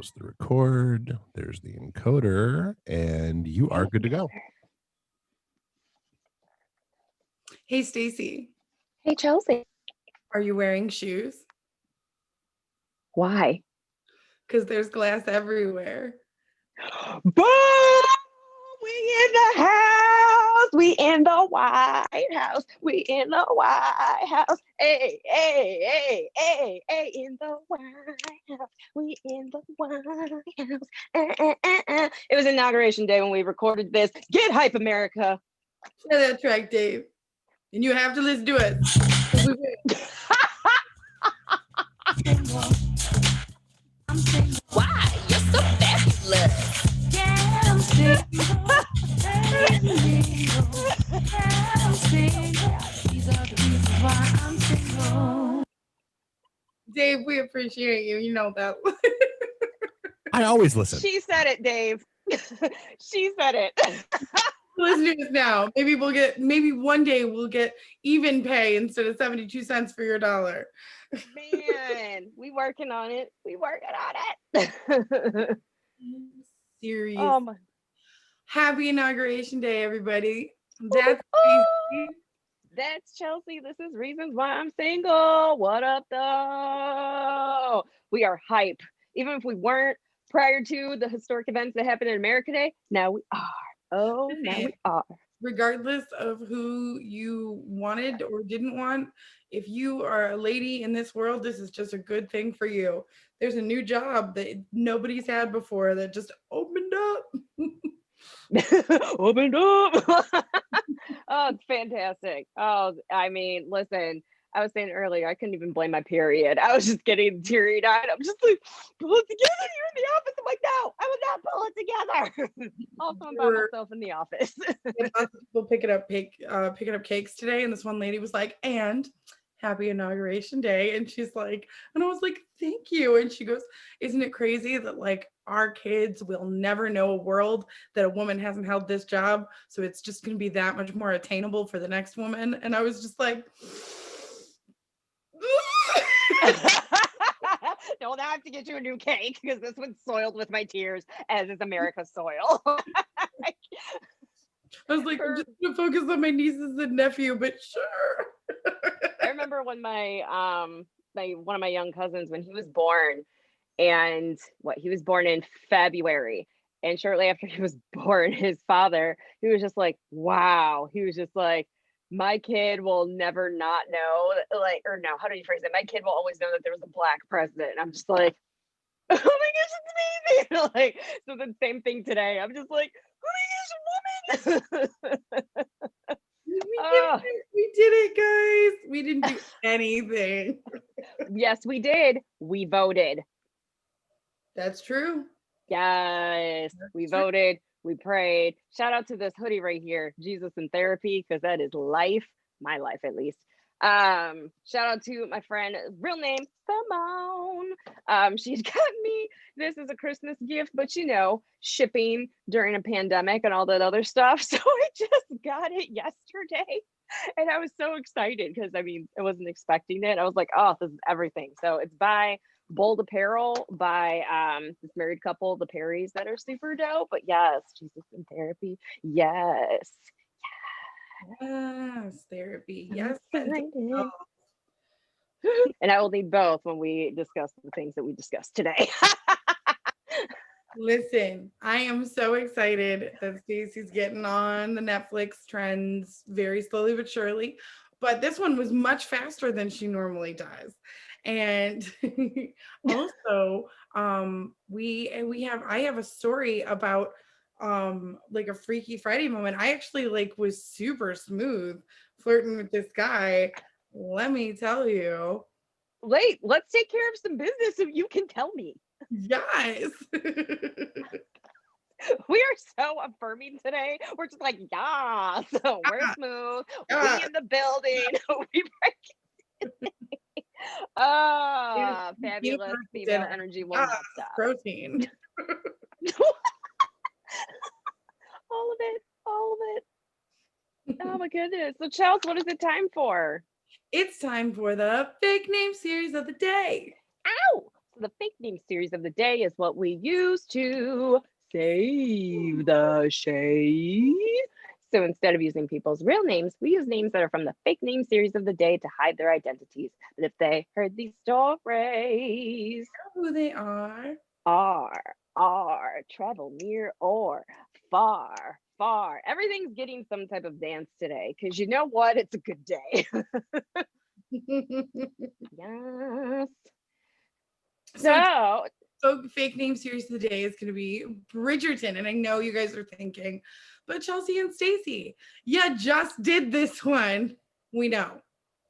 goes the record. There's the encoder, and you are good to go. Hey, Stacy. Hey, Chelsea. Are you wearing shoes? Why? Because there's glass everywhere. Boom! We in the house. We in the White House. We in the White House. Hey, hey, hey, hey, hey, in the White House. We in the White House. It was inauguration day when we recorded this. Get hype, America. Yeah, that's right, Dave. And you have to listen to it. Why? You're so fabulous. Yeah, I'm single. I'm single. These are the reasons why I'm single. Dave, we appreciate you. You know that. I always listen. She said it, Dave. She said it. Listen to us now. Maybe one day we'll get even pay instead of 72 cents for your dollar. Man, we working on it. We working on it. Serious. My. Happy inauguration day, everybody. That's Chelsea. This is Reasons Why I'm Single. What up, though? We are hype. Even if we weren't prior to the historic events that happened in America Day, now we are. Oh, now we are. Regardless of who you wanted or didn't want, if you are a lady in this world, this is just a good thing for you. There's a new job that nobody's had before that just opened up. Opened up. Oh, it's fantastic. Oh, I mean, listen, I was saying earlier, I couldn't even blame my period. I was just getting teary-eyed. I'm just like, pull it together. You're in the office. I'm like, no, I would not pull it together. Also, I'm by myself in the office. Lots of people picking up cakes today, and this one lady was like, "And happy inauguration day," and she's like, and I was like, "Thank you," and she goes, "Isn't it crazy that like our kids will never know a world that a woman hasn't held this job, so it's just going to be that much more attainable for the next woman?" And I was just like, no, now I have to get you a new cake because this one's soiled with my tears, as is America's soil. I was like, I'm just gonna focus on my nieces and nephew, but sure. I remember when my one of my young cousins, when he was born, and he was born in February, and shortly after he was born, his father, he was just like, wow. He was just like, my kid will never not know, like, or no, how do you phrase it? My kid will always know that there was a Black president. And I'm just like, oh my gosh, it's amazing. Like, so the same thing today. I'm just like, oh my gosh, woman. We did it, guys. We didn't do anything. Yes, we did. We voted. That's true. Yes, we voted. We prayed. Shout out to this hoodie right here, Jesus in Therapy, because that is life, my life at least. Shout out to my friend, real name, Simone. She's got me this as a Christmas gift, but shipping during a pandemic and all that other stuff. So I just got it yesterday. And I was so excited because I wasn't expecting it. I was like, oh, this is everything. So it's by Bold Apparel by this married couple, the Perrys, that are super dope. But yes, Jesus in Therapy. Yes. Yes, therapy. Yes. And I will need both when we discuss the things that we discussed today. Listen, I am so excited that Stacey's getting on the Netflix trends very slowly but surely. But this one was much faster than she normally does. And also, I have a story about like a Freaky Friday moment. I actually was super smooth flirting with this guy. Let me tell you. Wait, let's take care of some business so you can tell me. Yes. We are so affirming today. We're just like, yeah, so we're smooth. We in the building. We fabulous female energy will not stop. Protein. All of it. Oh my goodness. So Chelsea, what is it time for? It's time for the fake name series of the day. Ow! So the fake name series of the day is what we use to save the shade. So instead of using people's real names, we use names that are from the fake name series of the day to hide their identities. But if they heard these stories, Who they are. travel near or far, far. Everything's getting some type of dance today because you know what? It's a good day. Yes. So So fake name series of the day is going to be Bridgerton. And I know you guys are thinking, but Chelsea and Stacey, you just did this one. We know.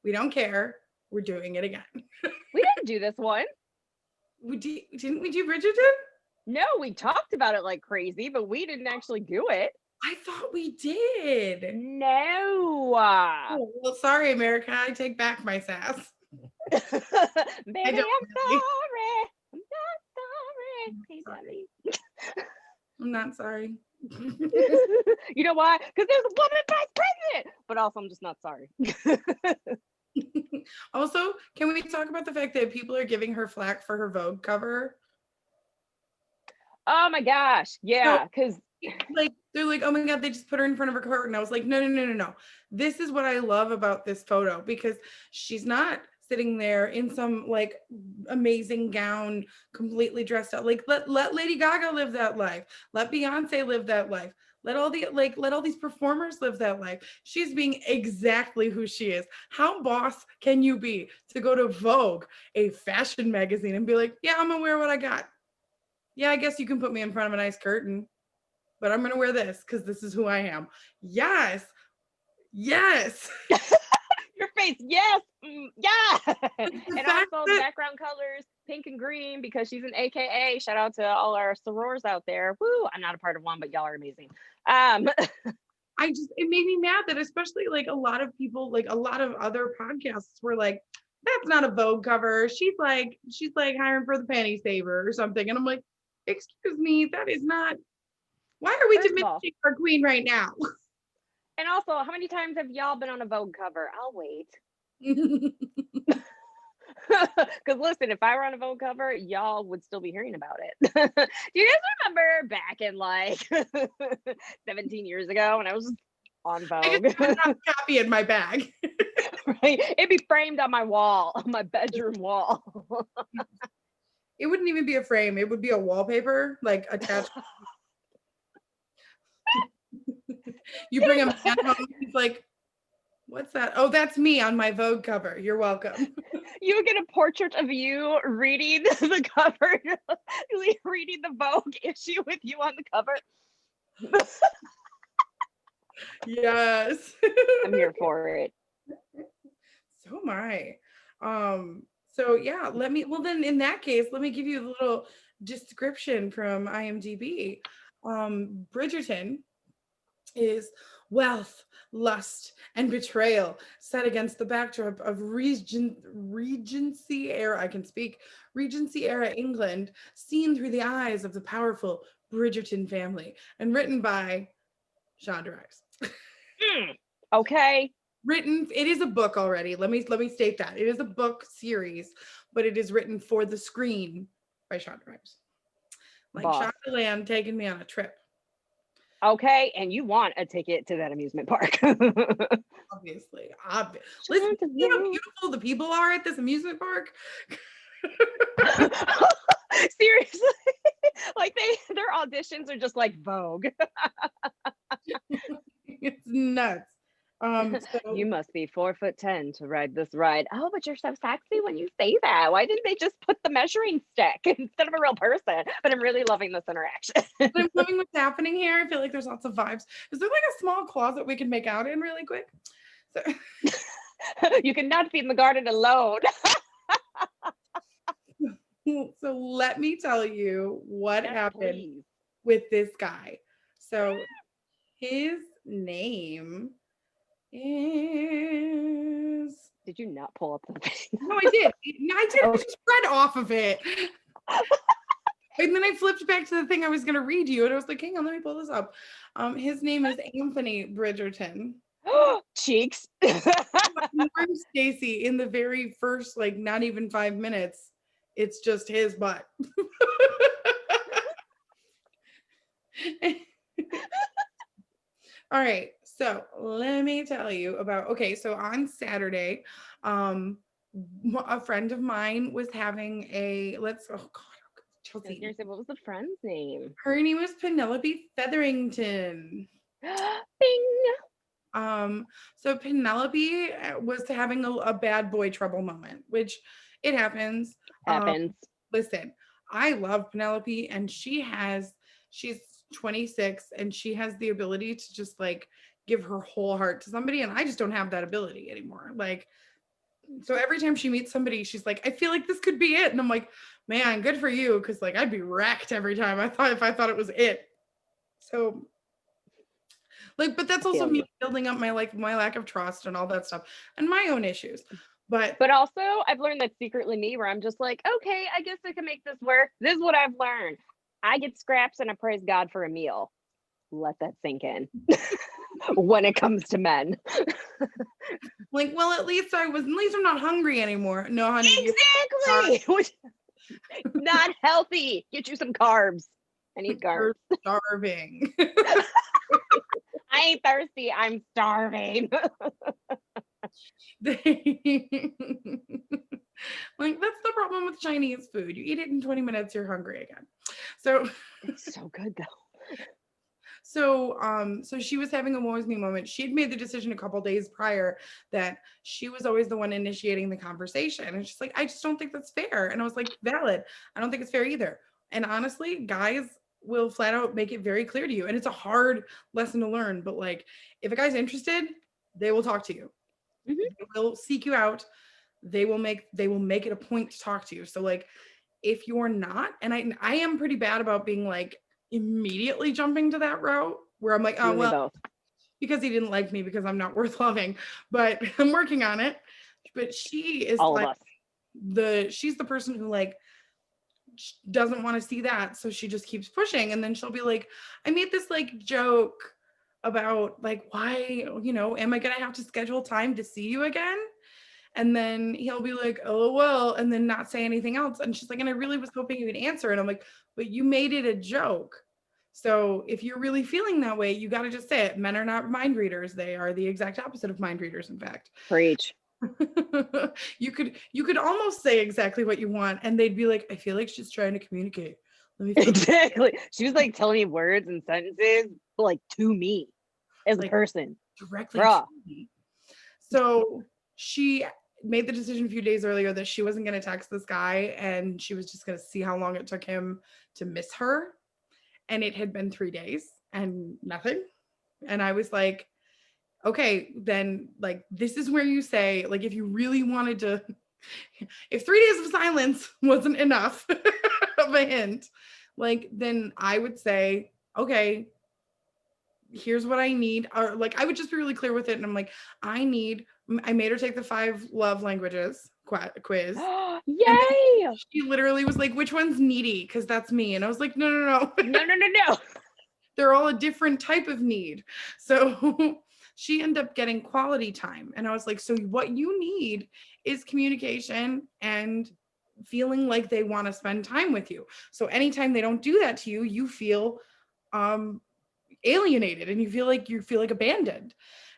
We don't care. We're doing it again. we didn't do this one. Didn't we do Bridgerton? No, we talked about it like crazy, but we didn't actually do it. I thought we did. No. Oh, well, sorry, America. I take back my sass. Baby, I'm don't sorry. I'm not sorry. Hey, Daddy. I'm not sorry. You know why? Because there's a woman vice president. But also, I'm just not sorry. Also, can we talk about the fact that people are giving her flack for her Vogue cover? Oh my gosh. Yeah. Because Like, they're like, oh my God, they just put her in front of her curtain. I was like, no. This is what I love about this photo, because she's not sitting there in some like amazing gown, completely dressed up. Like, let Lady Gaga live that life. Let Beyonce live that life. Let all these performers live that life. She's being exactly who she is. How boss can you be to go to Vogue, a fashion magazine, and be like, yeah, I'm gonna wear what I got. Yeah, I guess you can put me in front of a nice curtain, but I'm going to wear this because this is who I am. Yes. your face, yes, yeah. And fact also the background colors, pink and green, because she's an AKA. Shout out to all our sorors out there. Woo! I'm not a part of one, but y'all are amazing. It made me mad that especially like a lot of people, like a lot of other podcasts were like, that's not a Vogue cover. She's like hiring for the panty saver or something. And I'm like, excuse me, that is not. Why are we First of all- diminishing our queen right now? And also, how many times have y'all been on a Vogue cover? I'll wait. Because listen, if I were on a Vogue cover, y'all would still be hearing about it. Do you guys remember back in like 17 years ago when I was on I Vogue? just have a copy in my bag. Right? It'd be framed on my wall, on my bedroom wall. It wouldn't even be a frame. It would be a wallpaper, like attached. You bring a man home, he's like, what's that? Oh, that's me on my Vogue cover. You're welcome. You would get a portrait of you reading the cover, reading the Vogue issue with you on the cover. Yes. I'm here for it. So am I. So yeah, well then in that case, let me give you a little description from IMDb. Bridgerton is wealth, lust, and betrayal set against the backdrop of Regency era England, seen through the eyes of the powerful Bridgerton family, and written by Shonda Rhimes. Okay. It is a book already. Let me state that. It is a book series, but it is written for the screen by Shonda Rhimes. Like Boss. Shondaland taking me on a trip. Okay, and you want a ticket to that amusement park. Obviously. Listen, you know how beautiful the people are at this amusement park? Seriously. Like their auditions are just like Vogue. It's nuts. So You must be 4'10" to ride this ride. Oh, but you're so sexy when you say that. Why didn't they just put the measuring stick instead of a real person? But I'm really loving this interaction. I'm loving what's happening here. I feel like there's lots of vibes. Is there like a small closet we can make out in really quick? So You cannot be in the garden alone. So let me tell you what Yes, happened please. with this guy. So his name is. Did you not pull up the thing? No, I did. I just read off of it. And then I flipped back to the thing I was going to read you, and I was like, hang on, let me pull this up. His name is Anthony Bridgerton. Cheeks. Stacey, in the very first, like, not even 5 minutes, It's just his butt. All right, so let me tell you about, okay, so on Saturday, a friend of mine was having a, oh God, I was Chelsea, gonna say, what was the friend's name? her name was Penelope Featherington. Bing. So Penelope was having a bad boy trouble moment, which it happens. Happens. Listen, I love Penelope, and she's 26 and she has the ability to just like give her whole heart to somebody, and I just don't have that ability anymore. Like, so every time she meets somebody, she's like, I feel like this could be it. And I'm like, man, good for you. Cause like I'd be wrecked every time if I thought it was it. So like, but that's also Feel me you. building up my lack of trust and all that stuff and my own issues. But also, I've learned that's secretly me, where I'm just like, okay, I guess I can make this work. This is what I've learned. I get scraps and I praise God for a meal. Let that sink in. When it comes to men. like, well, at least I'm not hungry anymore. No, honey. Exactly. Not healthy. Get you some carbs. I need carbs. You're starving. I ain't thirsty. I'm starving. Like, that's the problem with Chinese food. You eat it in 20 minutes, you're hungry again. So It's so good though. so she was having a woe is me moment. She had made the decision a couple days prior that she was always the one initiating the conversation. And she's like, I just don't think that's fair. And I was like, valid. I don't think it's fair either. And honestly, guys will flat out make it very clear to you. And it's a hard lesson to learn, but like if a guy's interested, they will talk to you. Mhm. They will seek you out. They will make it a point to talk to you. So like if you're not, and I am pretty bad about being like immediately jumping to that route where I'm like, oh well, both. because he didn't like me because I'm not worth loving, but I'm working on it. But she is All like of us. she's the person who like doesn't want to see that, so she just keeps pushing, and then she'll be like, I made this like joke about like, why, am I gonna have to schedule time to see you again? And then he'll be like, oh well, and then not say anything else. And she's like, and I really was hoping you would answer. And I'm like, but you made it a joke. So if you're really feeling that way, you got to just say it. Men are not mind readers. They are the exact opposite of mind readers, in fact. Preach. You could almost say exactly what you want, and they'd be like, I feel like she's trying to communicate. Let me Exactly. She was like telling me words and sentences, but like to me as a Like, person. directly Bruh. to me. So she made the decision a few days earlier that she wasn't going to text this guy, and she was just going to see how long it took him to miss her. And it had been 3 days and nothing. And I was like, okay, then like this is where you say, like, if you really wanted to, if 3 days of silence wasn't enough of a hint, like then I would say, okay, here's what I need. Or like I would just be really clear with it. And I'm like, I made her take the 5 love languages quiz. Yay! She literally was like, which one's needy? Because that's me. And I was like, no. No. They're all a different type of need. So she ended up getting quality time. And I was like, so what you need is communication and feeling like they want to spend time with you. So anytime they don't do that to you, you feel alienated and you feel like abandoned.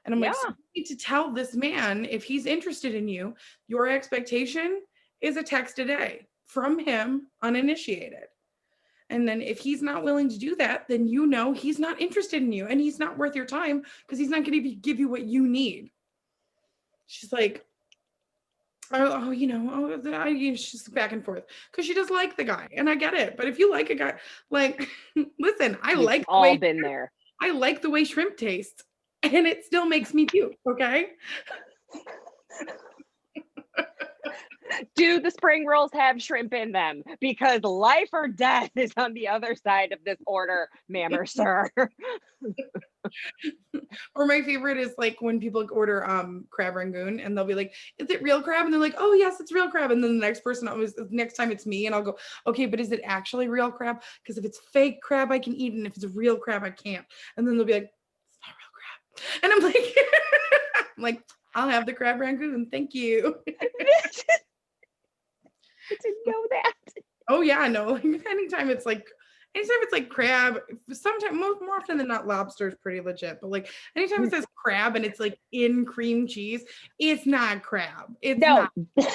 And I'm like, so you need to tell this man, if he's interested in you, your expectation is a text a day from him uninitiated. And then if he's not willing to do that, then he's not interested in you and he's not worth your time because he's not going to give you what you need. She's like, she's back and forth because she does like the guy, and I get it. But if you like a guy, like, listen, We've all been there. I like the way shrimp tastes, and it still makes me puke. Okay. Do the spring rolls have shrimp in them? Because life or death is on the other side of this order, ma'am or sir. Or my favorite is like when people order crab rangoon and they'll be like, is it real crab? And they're like, oh yes, it's real crab. And then the next time it's me, and I'll go, okay, but is it actually real crab? Because if it's fake crab, I can eat it, and if it's real crab, I can't. And then they'll be like, it's not real crab. And I'm like, I'll have the crab rangoon, thank you. I didn't know that. Oh yeah, no. Like anytime it's like crab, sometimes more often than not, lobster is pretty legit. But like anytime it says crab and it's like in cream cheese, it's not crab. It's No, not.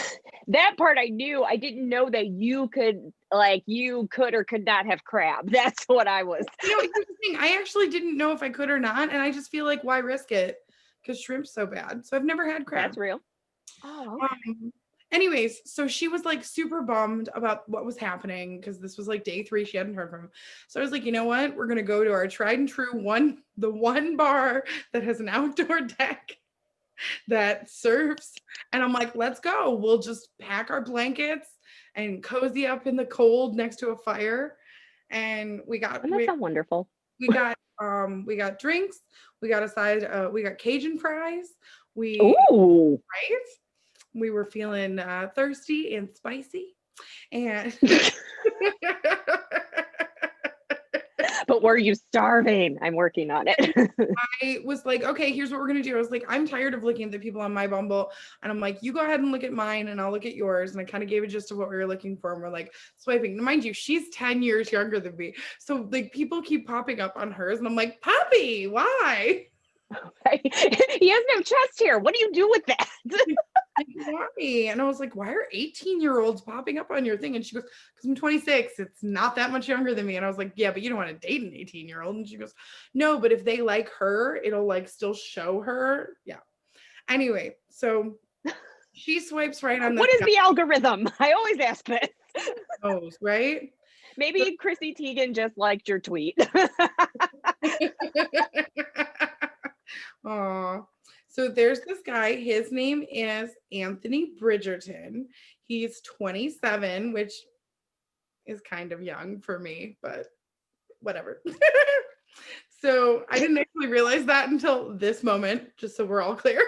that part I knew. I didn't know that you could or could not have crab. That's what I was. You know, here's the thing. I actually didn't know if I could or not, and I just feel like why risk it? Because shrimp's so bad. So I've never had crab. That's real. Oh, okay. Anyways, so she was like super bummed about what was happening because this was like day 3. She hadn't heard from him. So I was like, you know what? We're gonna go to our tried and true the one bar that has an outdoor deck that serves. And I'm like, let's go. We'll just pack our blankets and cozy up in the cold next to a fire. And Doesn't that sound wonderful? we got drinks, we got a side, we got Cajun fries. Ooh. Right? We were feeling thirsty and spicy. And But were you starving? I'm working on it. I was like, okay, here's what we're gonna do. I was like, I'm tired of looking at the people on my Bumble, and I'm like, you go ahead and look at mine, and I'll look at yours. And I kind of gave a gist of what we were looking for, and we're like swiping. Now, mind you, she's 10 years younger than me, so like people keep popping up on hers, and I'm like, Poppy, why? He doesn't have chest hair. What do you do with that? Why? And I was like, why are 18-year-olds popping up on your thing? And she goes, because I'm 26. It's not that much younger than me. And I was like, yeah, but you don't want to date an 18-year-old. And she goes, no, but if they like her, it'll like still show her. Yeah. Anyway, so she swipes right on the What is the algorithm? I always ask this. nose, right? Maybe Chrissy Teigen just liked your tweet. Aw. So there's this guy. His name is Anthony Bridgerton. He's 27, which is kind of young for me, but whatever. So I didn't actually realize that until this moment, just so we're all clear.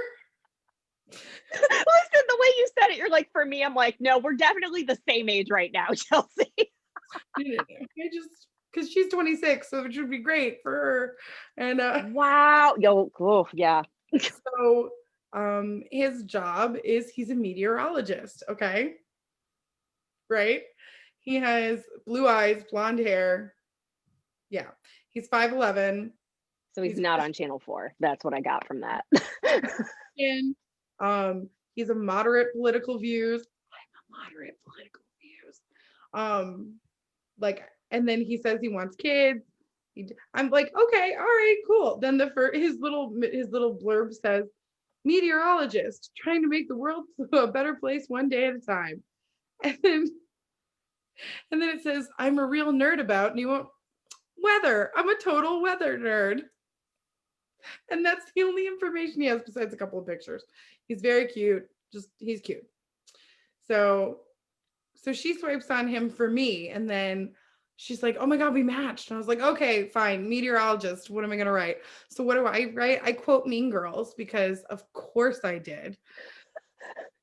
Listen, the way you said it, you're like, for me, I'm like, no, we're definitely the same age right now, Chelsea. I just, because she's 26, so it should be great for her. And Wow. Yeah. so his job is he's a meteorologist, okay? Right? He has blue eyes, blonde hair. Yeah. He's 5'11". So he's not on Channel 4. That's what I got from that. He's a moderate political views. I'm a moderate political views. Like, and then he says he wants kids. I'm like, okay, all right, cool. Then his little blurb says, meteorologist trying to make the world a better place one day at a time. And then it says, I'm a real nerd about, and you won't weather. I'm a total weather nerd. And that's the only information he has besides a couple of pictures. He's very cute. He's cute. So she swipes on him for me, and then she's like, oh my God, we matched. And I was like, okay, fine, meteorologist, what am I gonna write? So what do I write? I quote Mean Girls, because of course I did.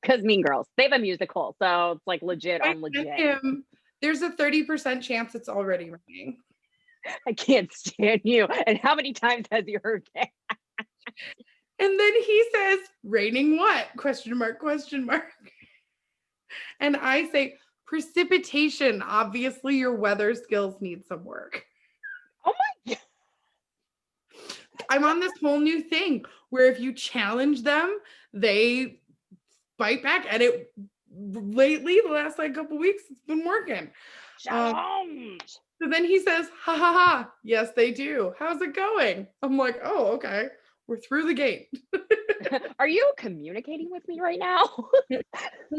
Because Mean Girls, they have a musical, so it's like legit on legit. There's a 30% chance it's already raining. I can't stand you. And how many times has you heard that? And then he says, raining what? Question mark, question mark. And I say, precipitation. Obviously, your weather skills need some work. Oh my God. I'm on this whole new thing where if you challenge them, they bite back. And it lately, the last like couple weeks, it's been working. So then he says, ha ha ha. Yes, they do. How's it going? I'm like, oh, okay. We're through the gate. Are you communicating with me right now? I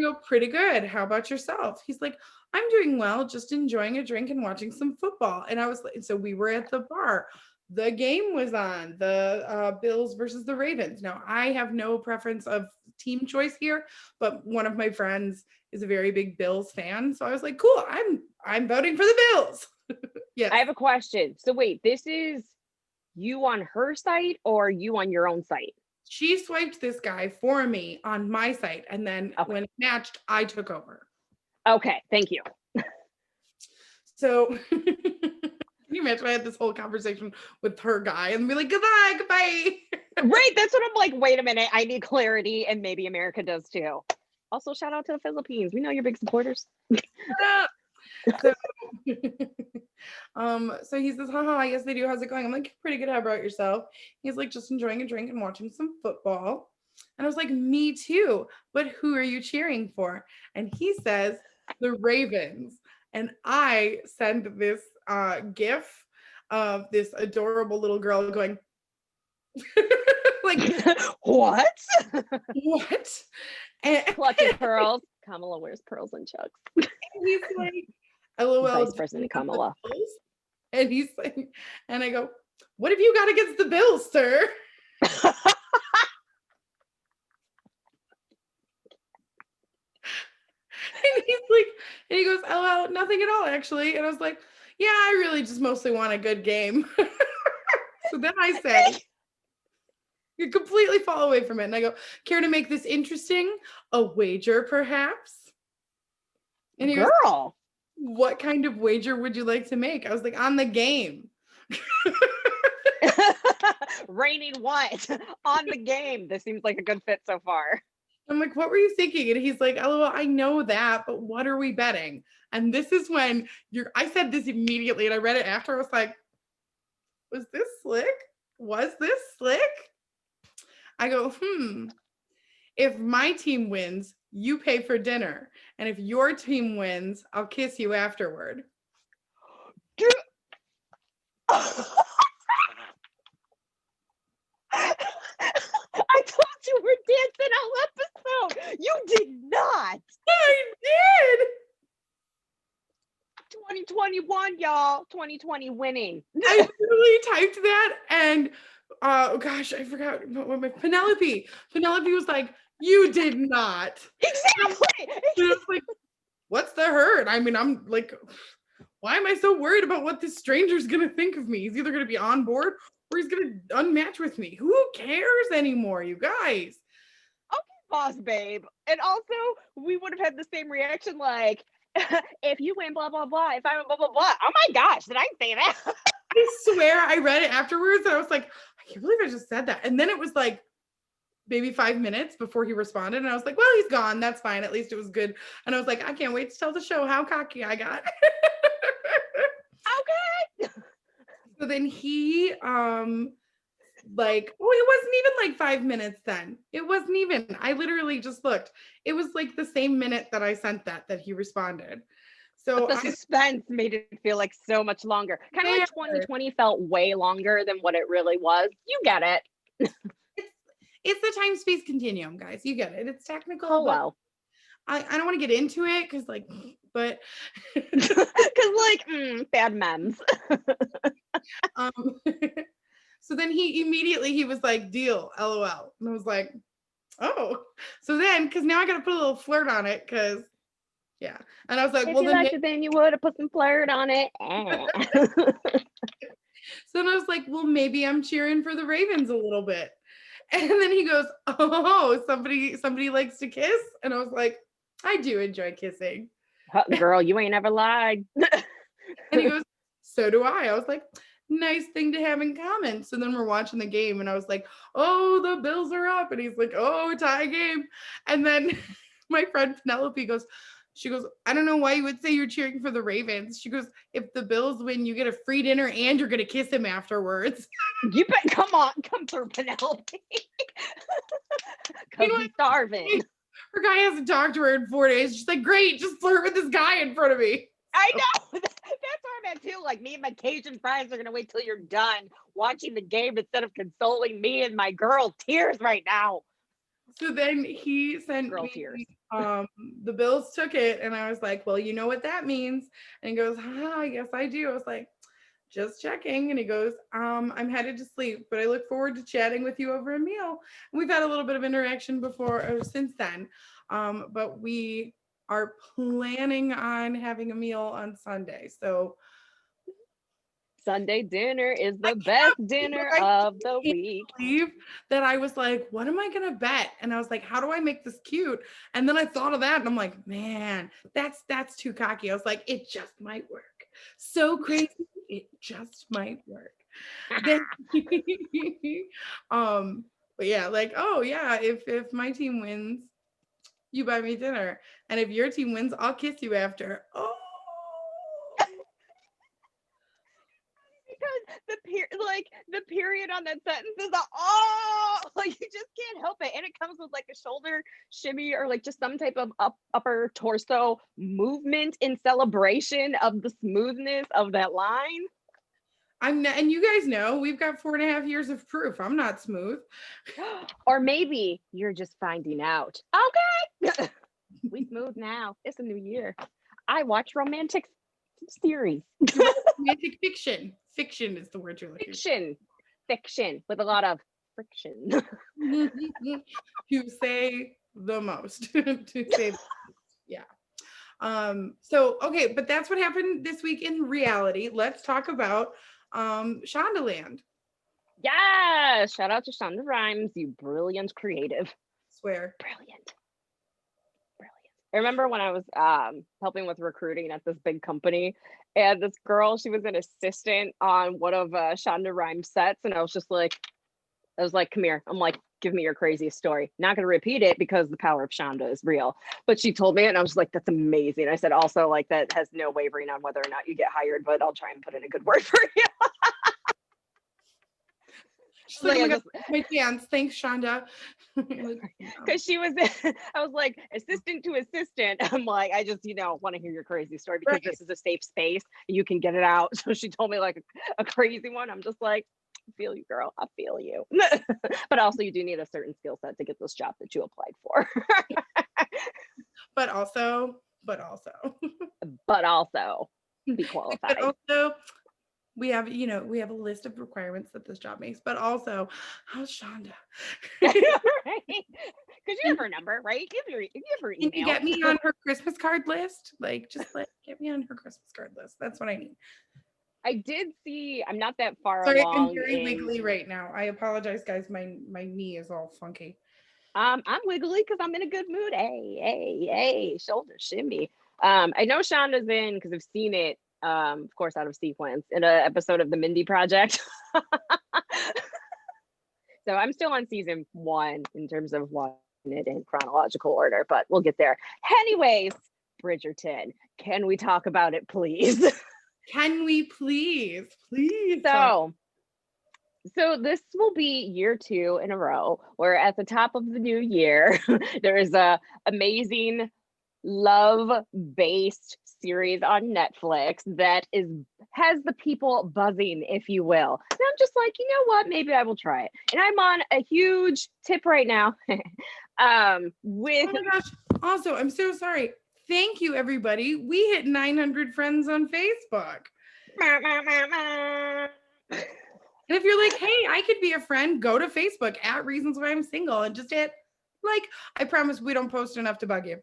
go, pretty good. How about yourself? He's like, I'm doing well, just enjoying a drink and watching some football. And I was like, so we were at the bar. The game was on, the Bills versus the Ravens. Now, I have no preference of team choice here, but one of my friends is a very big Bills fan. So I was like, cool, I'm voting for the Bills. Yes. I have a question. So wait, this is you on her site or you on your own site? She swiped this guy for me on my site, and then when it matched, I took over. Okay, thank you. So can you imagine I had this whole conversation with her guy and be like, goodbye. Right, that's what I'm like, wait a minute, I need clarity, and maybe America does too. Also, shout out to the Philippines. We know you're big supporters. So, so he says, haha, yes they do. How's it going? I'm like, pretty good. How about yourself? He's like, just enjoying a drink and watching some football. And I was like, me too. But who are you cheering for? And he says, the Ravens. And I send this gif of this adorable little girl going, like, What? what? And Clutching pearls. Kamala wears pearls and chucks. he's like, LOL. Vice President Kamala. And he's like, and I go, what have you got against the Bills, sir? And he's like, and he goes, LOL, nothing at all, actually. And I was like, yeah, I really just mostly want a good game. So then I say, you completely fall away from it. And I go, care to make this interesting? A wager, perhaps? And he goes, Girl. what kind of wager would you like to make? I was like, on the game. Raining what? On the game. This seems like a good fit so far. I'm like, what were you thinking? And he's like, LOL, I know that, but what are we betting? And this is when I said this immediately and I read it after. I was like, was this slick? Was this slick? I go, if my team wins, you pay for dinner. And if your team wins, I'll kiss you afterward. I thought you were dancing all episode. You did not. I did. 2021, y'all. 2020 winning. I literally typed that and gosh, I forgot what my Penelope was like, you did not. Exactly. And I was like, what's the hurt? I mean, I'm like, why am I so worried about what this stranger's gonna think of me? He's either gonna be on board or he's gonna unmatch with me. Who cares anymore, you guys? Okay, boss babe. And also, we would have had the same reaction like, if you win, blah, blah, blah. If I win, blah, blah, blah. Oh my gosh, did I say that? I swear I read it afterwards and I was like, I can't believe I just said that. And then it was like maybe 5 minutes before he responded. And I was like, well, he's gone. That's fine. At least it was good. And I was like, I can't wait to tell the show how cocky I got. Okay. So then he like, oh, it wasn't even like 5 minutes then. It wasn't even. I literally just looked. It was like the same minute that I sent that he responded. So But the suspense made it feel like so much longer. Kind of like 2020 felt way longer than what it really was. You get it. It's the time-space continuum, guys. You get it. It's technical. Hello. I don't want to get into it because like, but Because like bad memes. So then he was like, deal, LOL. And I was like, oh. So then, because now I got to put a little flirt on it because, yeah. And I was like, If well, you liked it, then you would have put some flirt on it. So then I was like, well, maybe I'm cheering for the Ravens a little bit. And then he goes, oh, somebody likes to kiss? And I was like, I do enjoy kissing. Girl, you ain't ever lied. And he goes, so do I. I was like, nice thing to have in common. So then we're watching the game and I was like, oh, the Bills are up. And he's like, oh, tie game. And then my friend Penelope goes, I don't know why you would say you're cheering for the Ravens. She goes, if the Bills win, you get a free dinner and you're going to kiss him afterwards. You bet. Come through, Penelope. Because he's starving. Her guy hasn't talked to her in 4 days. She's like, great, just flirt with this guy in front of me. I know. That's where I'm at too. Like, me and my Cajun friends are going to wait till you're done watching the game instead of consoling me and my girl. Tears right now. So then he sent Girl me tears. The Bills took it, and I was like, well, you know what that means. And he goes, I guess I do. I was like, just checking. And he goes, I'm headed to sleep, but I look forward to chatting with you over a meal. And we've had a little bit of interaction before or since then, but we are planning on having a meal on Sunday. So Sunday dinner is the best dinner of the week. Believe that I was like, what am I gonna bet? And I was like, how do I make this cute? And then I thought of that and I'm like, man, that's too cocky. I was like, it just might work. So crazy, it just might work. Then, but yeah, like, oh yeah, if my team wins, you buy me dinner. And if your team wins, I'll kiss you after. Oh, Because the period on that sentence is like you just can't help it, and it comes with like a shoulder shimmy or like just some type of upper torso movement in celebration of the smoothness of that line. I'm not, and you guys know we've got 4.5 years of proof. I'm not smooth. Or maybe you're just finding out. Okay. We smooth now. It's a new year. I watch romantic series. Romantic fiction. Fiction is the word you're looking Fiction with a lot of friction. to say the most. To say, yeah. So okay, but that's what happened this week in reality. Let's talk about Shondaland. Yeah, shout out to Shonda Rhimes, you brilliant creative. Swear. Brilliant. I remember when I was helping with recruiting at this big company, and this girl, she was an assistant on one of Shonda Rhimes sets, and I was like, come here. I'm like, give me your craziest story. Not going to repeat it because the power of Shonda is real. But she told me it, and I was like, that's amazing. I said, also, like, that has no wavering on whether or not you get hired, but I'll try and put in a good word for you. She's like, oh my God, my chance. Thanks, Shonda. Because she was, I was like, assistant to assistant. I'm like, I just, want to hear your crazy story because this is a safe space. You can get it out. So she told me like a crazy one. I'm just like, I feel you, girl. I feel you. But also, you do need a certain skill set to get this job that you applied for. but also be qualified. But also, we have a list of requirements that this job makes, but also, how's Shonda? Right? Because you have her number, right? You have her email. Can you get me on her Christmas card list? Like, just get me on her Christmas card list. That's what I need. I did see. I'm not that far Sorry, along. I'm very wiggly right now. I apologize, guys. My knee is all funky. I'm wiggly because I'm in a good mood. Hey, shoulder shimmy. I know Shonda's in because I've seen it. Of course, out of sequence in an episode of the Mindy Project. So I'm still on season 1 in terms of watching it in chronological order, but we'll get there. Anyways, Bridgerton, can we talk about it, please? Can we please? So this will be year 2 in a row where at the top of the new year, there is a amazing love-based series on Netflix that has the people buzzing, if you will. And I'm just like, you know what? Maybe I will try it. And I'm on a huge tip right now. With oh my gosh. Also, I'm so sorry. Thank you, everybody. We hit 900 friends on Facebook. And if you're like, hey, I could be a friend, go to Facebook at Reasons Why I'm Single and just hit like. I promise we don't post enough to bug you.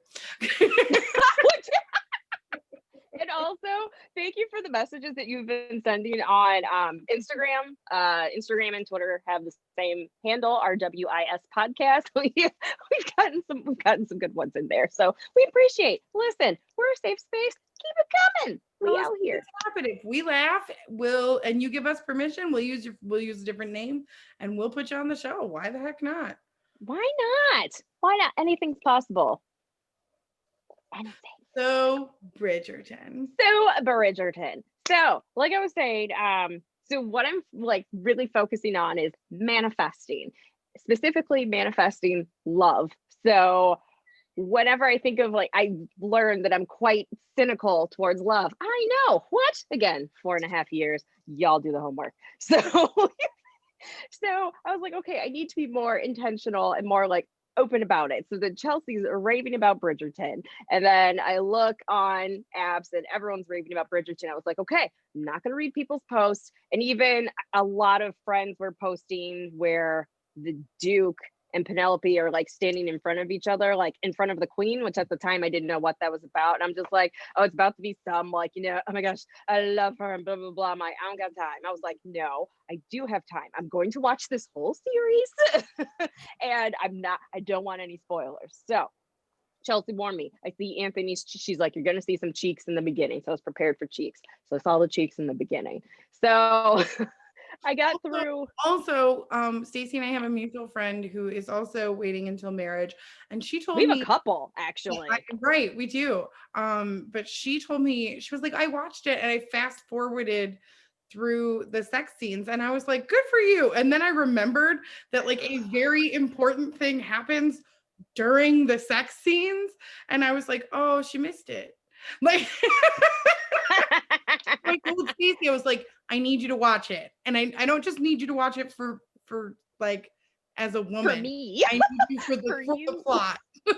And also, thank you for the messages that you've been sending on Instagram. Instagram and Twitter have the same handle, RWIS podcast. We've gotten some good ones in there. So we appreciate. Listen, we're a safe space. Keep it coming. We out here. If we laugh, and you give us permission, we'll use a different name and we'll put you on the show. Why the heck not? Why not? Anything's possible. Anything. So Bridgerton. So, like I was saying, so what I'm like really focusing on is manifesting, specifically manifesting love. So whenever I think of I learned that I'm quite cynical towards love. I know what? Again, 4.5 years. Y'all do the homework. So I was like, okay, I need to be more intentional and more open about it. So the Chelsea's raving about Bridgerton. And then I look on apps and everyone's raving about Bridgerton. I was like, okay, I'm not going to read people's posts. And even a lot of friends were posting where the Duke and Penelope are standing in front of each other, in front of the Queen, which at the time I didn't know what that was about. And I'm just like, oh, it's about to be some oh my gosh, I love her and blah, blah, blah. I'm like, I don't got time. I was like, no, I do have time. I'm going to watch this whole series and I don't want any spoilers. So Chelsea warned me. I see Anthony's, she's like, you're going to see some cheeks in the beginning. So I was prepared for cheeks. So I saw the cheeks in the beginning. So I got through. Also, Stacy and I have a mutual friend who is also waiting until marriage, and she told We have me a couple actually. right, we do. But she told me, she was like, I watched it and I fast forwarded through the sex scenes, and I was like, good for you. And then I remembered that like a very important thing happens during the sex scenes, and I was like, oh, she missed it. Like, I told Stacey, I was like, I need you to watch it. And I don't just need you to watch it for like as a woman. For me. I need you for the, For the you. plot. And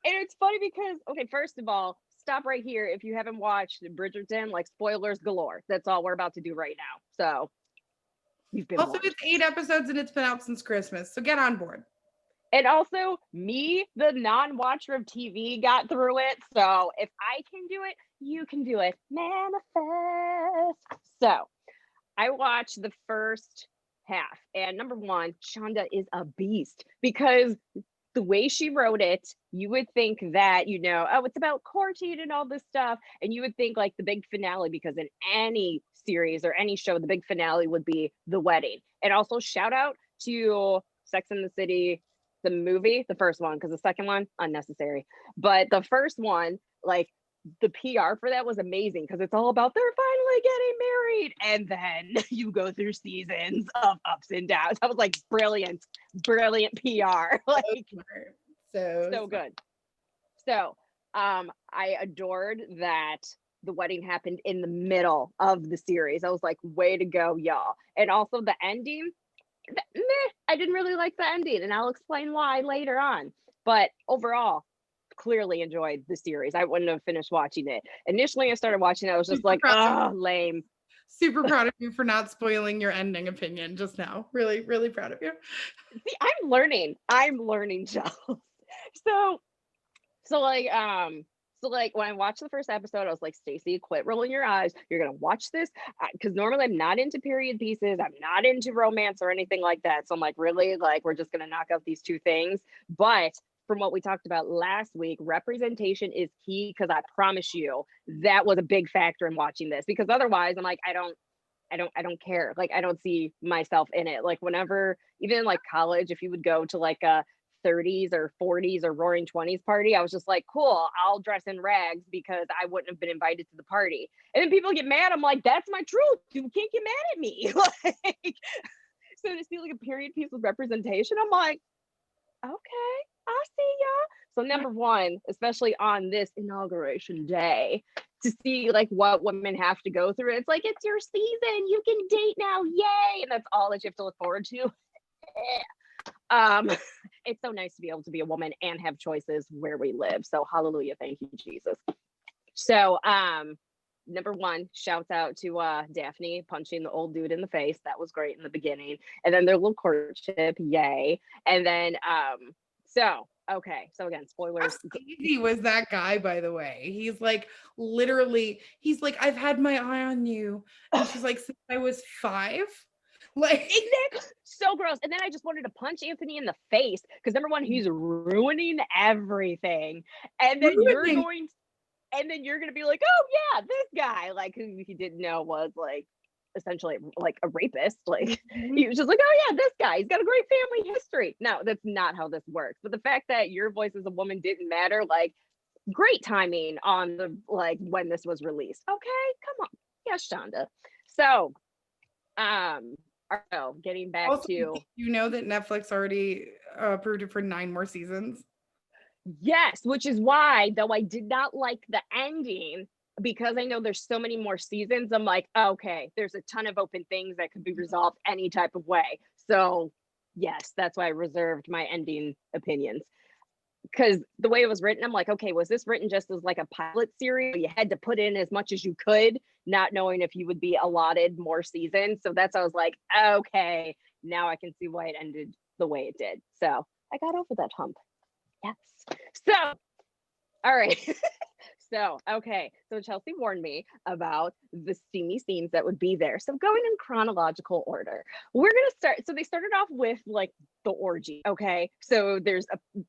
it's funny because, okay, first of all, stop right here. If you haven't watched Bridgerton, like spoilers galore. That's all we're about to do right now. So you've been Also, warned. it's 8 episodes and it's been out since Christmas. So get on board. And also, me, the non-watcher of TV, got through it. So if I can do it, you can do it. Manifest. So I watched the first half, and number one, Shonda is a beast because the way she wrote it, you would think that, oh, it's about courting and all this stuff. And you would think like the big finale, because in any series or any show, the big finale would be the wedding. And also, shout out to Sex and the City, the movie, the first one, because the second one, unnecessary. But the first one, like, the PR for that was amazing because it's all about they're finally getting married. And then you go through seasons of ups and downs. I was like, brilliant PR. Like, so good. So I adored that the wedding happened in the middle of the series. I was like, way to go, y'all. And also the ending, I didn't really like the ending, and I'll explain why later on. But overall, clearly enjoyed the series. I wouldn't have finished watching it. Initially, I started watching it, I was just like, oh, lame. Super proud of you for not spoiling your ending opinion just now. Really, really proud of you. See, I'm learning, Charles. So like when I watched the first episode, I was like, Stacey, quit rolling your eyes. You're gonna watch this, because normally I'm not into period pieces. I'm not into romance or anything like that. So I'm like, really, like we're just gonna knock out these two things. But from what we talked about last week, representation is key, because I promise you that was a big factor in watching this, because otherwise I'm like, I don't care. Like, I don't see myself in it. Like, whenever, even in like college, if you would go to like a 30s or 40s or roaring 20s party, I was just like, cool, I'll dress in rags because I wouldn't have been invited to the party. And then people get mad. I'm like, that's my truth. You can't get mad at me. Like, so to see like a period piece with representation, I'm like, okay, I see y'all. So number one, especially on this inauguration day, to see like what women have to go through. It's like, it's your season. You can date now. Yay. And that's all that you have to look forward to. It's so nice to be able to be a woman and have choices where we live. So hallelujah. Thank you, Jesus. So number one, shouts out to Daphne punching the old dude in the face. That was great in the beginning. And then their little courtship, yay. And then okay, so again, spoilers. Easy was that guy, by the way. He's like, literally, he's like, I've had my eye on you. And she's like, since I was 5. Like, exactly, so gross. And then I just wanted to punch Anthony in the face, because number one, he's ruining everything. And then you're going to be like, oh yeah, this guy, like, who he didn't know was like essentially like a rapist. Like, he was just like, oh yeah, this guy, he's got a great family history. No, that's not how this works. But the fact that your voice as a woman didn't matter, like, great timing on the, like, when this was released. Okay, come on. Yes, Shonda. So getting back also, to, you know that Netflix already approved it for 9 more seasons. yes, which is why, though I did not like the ending, because I know there's so many more seasons, I'm like, okay, there's a ton of open things that could be resolved any type of way. So yes, that's why I reserved my ending opinions, because the way it was written, I'm like, okay, was this written just as like a pilot series? You had to put in as much as you could, not knowing if you would be allotted more seasons. So that's, I was like, okay, now I can see why it ended the way it did. So I got over that hump. Yes. So, all right. So Chelsea warned me about the steamy scenes that would be there. So going in chronological order, we're gonna start. So they started off with like the orgy. Okay, so there's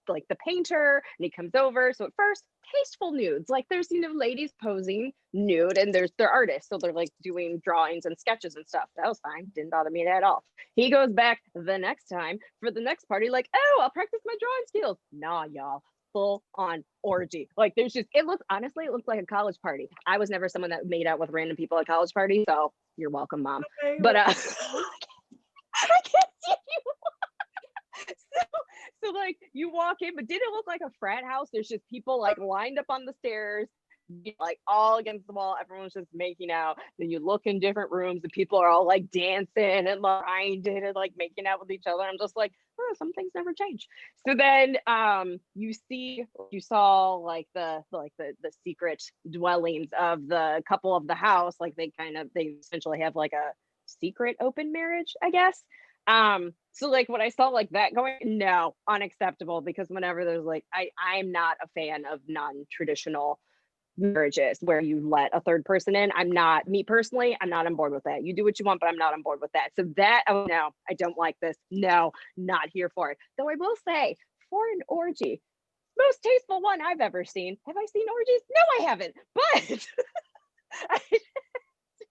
like the painter, and he comes over. So at first, tasteful nudes. Like there's ladies posing nude, and they're artists, so they're like doing drawings and sketches and stuff. That was fine. Didn't bother me at all. He goes back the next time for the next party, like, oh, I'll practice my drawing skills. Nah, y'all. Full on orgy. Like there's just, it looks like a college party. I was never someone that made out with random people at college parties, so you're welcome, mom. Okay, But I can't see you. So like you walk in, but did it look like a frat house? There's just people like lined up on the stairs, like all against the wall. Everyone's just making out. Then you look in different rooms and people are all like dancing and grinding and like making out with each other. I'm just like, oh, some things never change. So then you saw like the secret dwellings of the couple of the house. Like they essentially have like a secret open marriage, I guess. So like when I saw like that going, no, unacceptable, because whenever there's like I'm not a fan of non-traditional marriages where you let a third person in. Me personally, I'm not on board with that. You do what you want, but I'm not on board with that. So that, oh no, I don't like this. No, not here for it. Though I will say, for an orgy, most tasteful one I've ever seen. Have I seen orgies? No, I haven't. But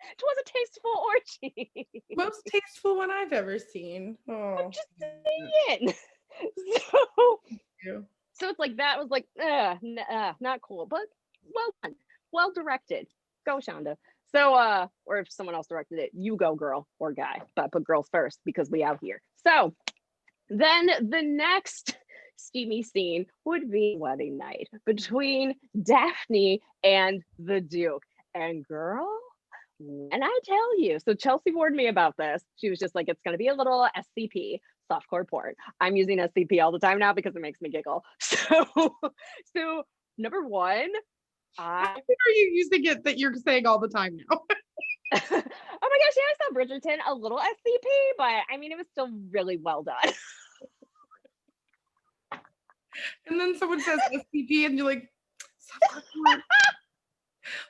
it was a tasteful orgy. most tasteful one I've ever seen. Oh, I'm just saying. you. So it's like that was like, not cool, but well done, well directed. Go, Shonda. So, or if someone else directed it, you go, girl or guy, but put girls first because we out here. So then the next steamy scene would be wedding night between Daphne and the Duke. And girl, and I tell you, so Chelsea warned me about this. She was just like, it's going to be a little SCP, softcore porn. I'm using SCP all the time now because it makes me giggle. So number one, How are you using it that you're saying all the time now? oh my gosh, yeah, I saw Bridgerton, a little SCP, but I mean, it was still really well done. And then someone says SCP and you're like, softcore porn.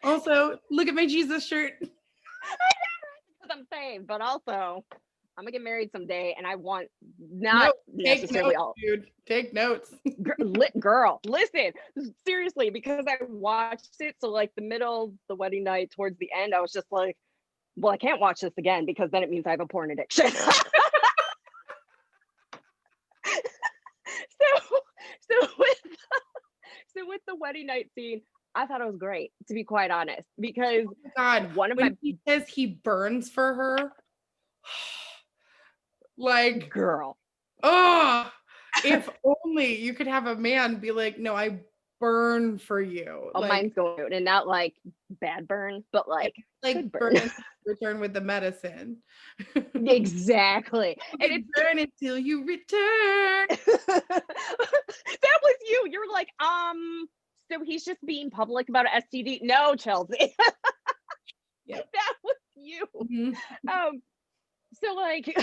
Also, look at my Jesus shirt. Because I'm saved, but also I'm gonna get married someday, and I want not Take necessarily notes, all. dude. Take notes. Girl, listen, seriously, because I watched it. So like the wedding night, towards the end, I was just like, well, I can't watch this again because then it means I have a porn addiction. So with the wedding night scene, I thought it was great, to be quite honest, because God, one of when my he says he burns for her, like, girl. oh, if only you could have a man be like, no, I burn for you. Oh, Like, mine's going out, and not like bad burn, but like good burn. burn, return with the medicine. Exactly. And it's burn until you return. that was you. You're like, so he's just being public about an STD. No, Chelsea. Yep. That was you. Mhm. So like,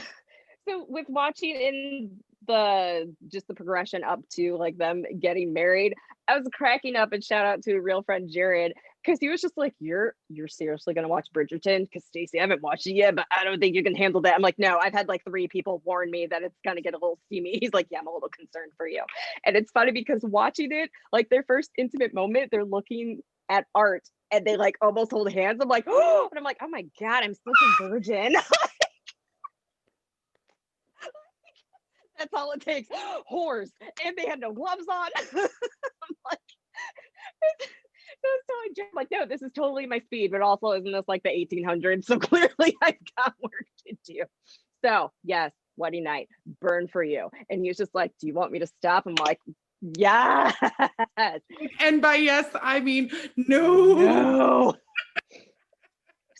so with watching in the progression up to like them getting married, I was cracking up, and shout out to a real friend Jared, because he was just like, you're seriously gonna watch Bridgerton? Because Stacey, I haven't watched it yet, but I don't think you can handle that. I'm like, no, I've had like 3 people warn me that it's gonna get a little steamy. He's like, yeah, I'm a little concerned for you. And it's funny because watching it, like their first intimate moment, they're looking at art and they like almost hold hands. I'm like, oh, and I'm like, oh my God, I'm such a virgin. That's all it takes. Whores. And they had no gloves on. I'm like, so I'm like, no, this is totally my speed, but also isn't this like the 1800s? So clearly I've got work to do. So yes, wedding night, burn for you. And he was just like, do you want me to stop? I'm like, yes. And by yes, I mean no.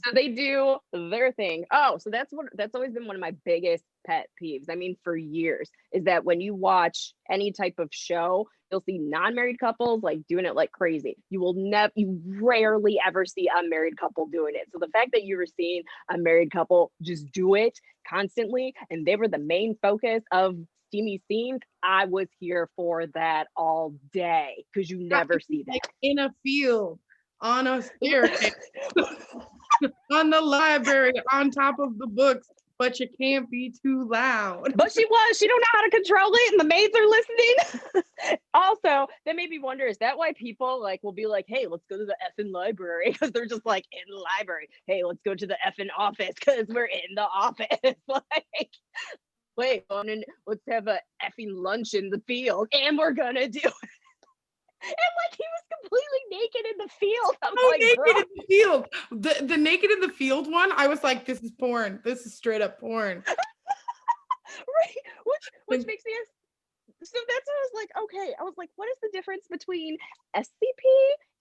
So they do their thing. Oh, so that's always been one of my biggest pet peeves. I mean, for years, is that when you watch any type of show, you'll see non-married couples like doing it like crazy. You rarely ever see a married couple doing it. So the fact that you were seeing a married couple just do it constantly, and they were the main focus of steamy scenes, I was here for that all day, because you never see that. Like in a field, on a staircase, on the library, on top of the books, but you can't be too loud. But she don't know how to control it, and the maids are listening. Also, that made me wonder, is that why people like will be like, hey, let's go to the effing library? Because they're just like in the library. Hey, let's go to the effing office because we're in the office. Like, wait, let's have a effing lunch in the field, and we're gonna do it. And like he was completely naked in the field. I'm like, naked bro. in the field. The naked in the field one, I was like, this is porn. This is straight up porn. Right. Which makes me so that's what I was like, okay. I was like, what is the difference between SCP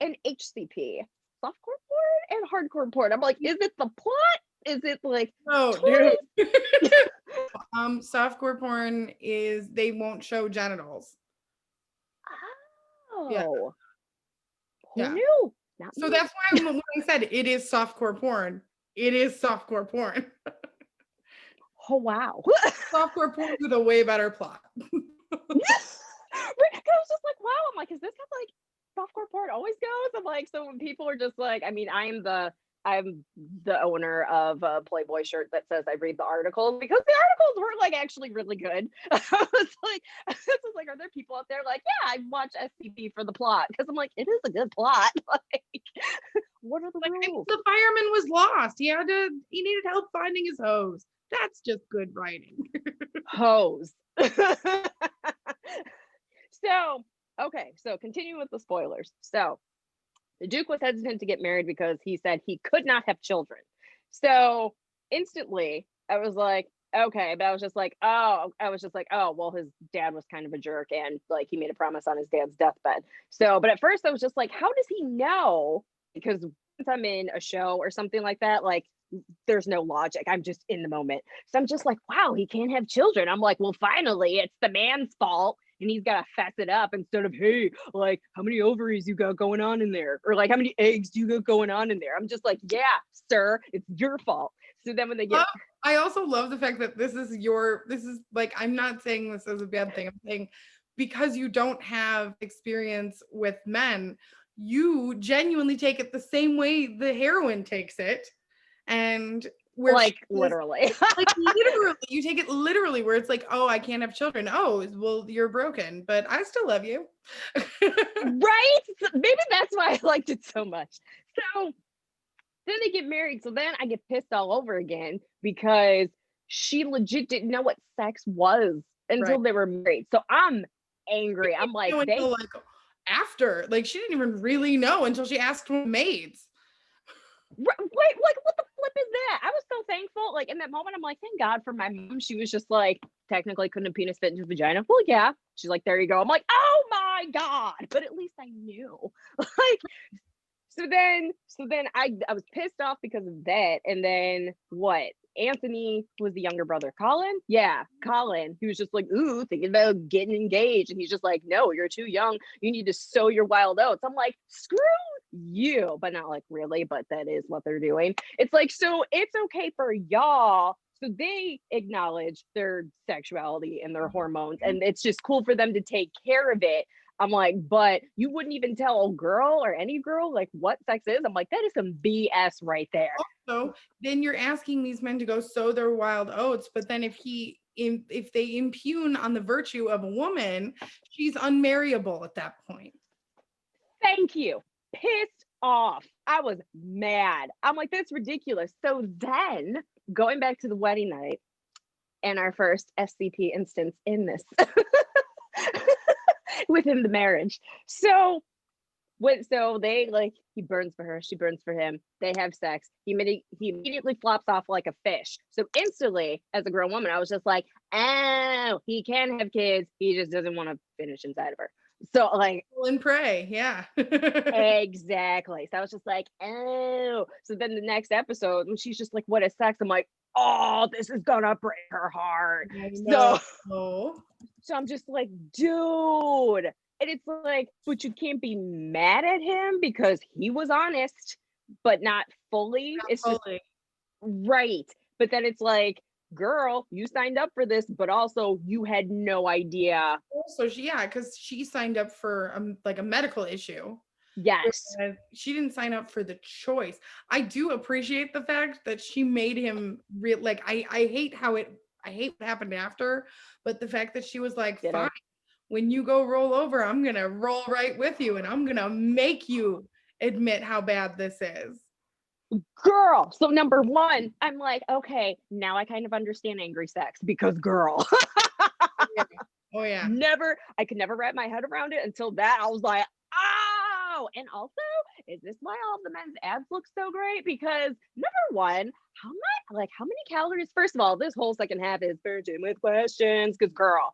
and HCP? Softcore porn and hardcore porn. I'm like, is it the plot? Is it like Oh, toys? dude. Softcore porn is they won't show genitals. Oh. Yeah. Who Yeah. knew? Not So me. that's why when I said it is softcore porn, it is softcore porn. Oh wow. Softcore porn with a way better plot. Right, 'cause I was just like, wow. I'm like, is this how like softcore porn always goes? I'm like, so when people are just like, I mean, I'm the owner of a Playboy shirt that says I read the articles because the articles were like actually really good. I was like, are there people out there like, yeah, I watch SCP for the plot? Because I'm like, it is a good plot. Like, what are the rules? The fireman was lost. He needed help finding his hose. That's just good writing. Hose. So, okay, so continue with the spoilers. So, the Duke was hesitant to get married because he said he could not have children. So, instantly, I was like, okay, but I was just like, oh, well, his dad was kind of a jerk and like he made a promise on his dad's deathbed. So, but at first I was just like, how does he know? Because once I'm in a show or something like that, like there's no logic. I'm just in the moment. So I'm just like, wow, he can't have children. I'm like, well, finally, it's the man's fault. And he's got to fess it up instead of, hey, like, how many ovaries you got going on in there? Or like, how many eggs do you got going on in there? I'm just like, yeah, sir, it's your fault. So then when they get. I also love the fact that this is like, I'm not saying this is a bad thing. I'm saying because you don't have experience with men, you genuinely take it the same way the heroine takes it. And where like literally. like literally, you take it literally where it's like, oh, I can't have children. Oh, well, you're broken, but I still love you. Right? Maybe that's why I liked it so much. So then they get married. So then I get pissed all over again because she legit didn't know what sex was until they were married. So I'm angry. I'm like, after, like, she didn't even really know until she asked maids. Right, like what the flip is that? I was so thankful. Like in that moment, I'm like, thank God for my mom. She was just like, technically, couldn't a penis fit into a vagina? Well, yeah. She's like, there you go. I'm like, oh my God. But at least I knew. Like, so then I was pissed off because of that. And then what? Anthony was the younger brother. Colin? Yeah, Colin. He was just like, ooh, thinking about getting engaged. And he's just like, no, you're too young. You need to sow your wild oats. I'm like, screw you. But not like really, but that is what they're doing. It's like, so it's okay for y'all. So they acknowledge their sexuality and their hormones. And it's just cool for them to take care of it. I'm like, but you wouldn't even tell a girl or any girl like what sex is. I'm like, that is some BS right there. Also, then you're asking these men to go sow their wild oats, but then if they impugn on the virtue of a woman, she's unmarriable at that point. Thank you. Pissed off. I was mad. I'm like, that's ridiculous. So then going back to the wedding night and our first SCP instance in this within the marriage. So they like, he burns for her, she burns for him, they have sex, he immediately flops off like a fish. So instantly, as a grown woman, I was just like, oh, he can have kids, he just doesn't want to finish inside of her. So like, and pray, yeah. Exactly. So I was just like, oh. So then the next episode, when she's just like, what is sex? I'm like, oh, this is gonna break her heart. So I'm just like, dude. And it's like, but you can't be mad at him because he was honest, but not fully. It's just right. But then it's like, girl, you signed up for this, but also you had no idea. So because she signed up for like a medical issue. Yes. whereas she didn't sign up for the choice. I do appreciate the fact that she made him real. Like I hate I hate what happened after, but the fact that she was like, Ditto. fine, when you go roll over, I'm gonna roll right with you, and I'm gonna make you admit how bad this is. Girl. So number one, I'm like, okay, now I kind of understand angry sex because girl. Oh yeah. I could never wrap my head around it until that. I was like, oh, and also, is this why all the men's abs look so great? Because number one, how many calories? First of all, this whole second half is virgin with questions, because girl.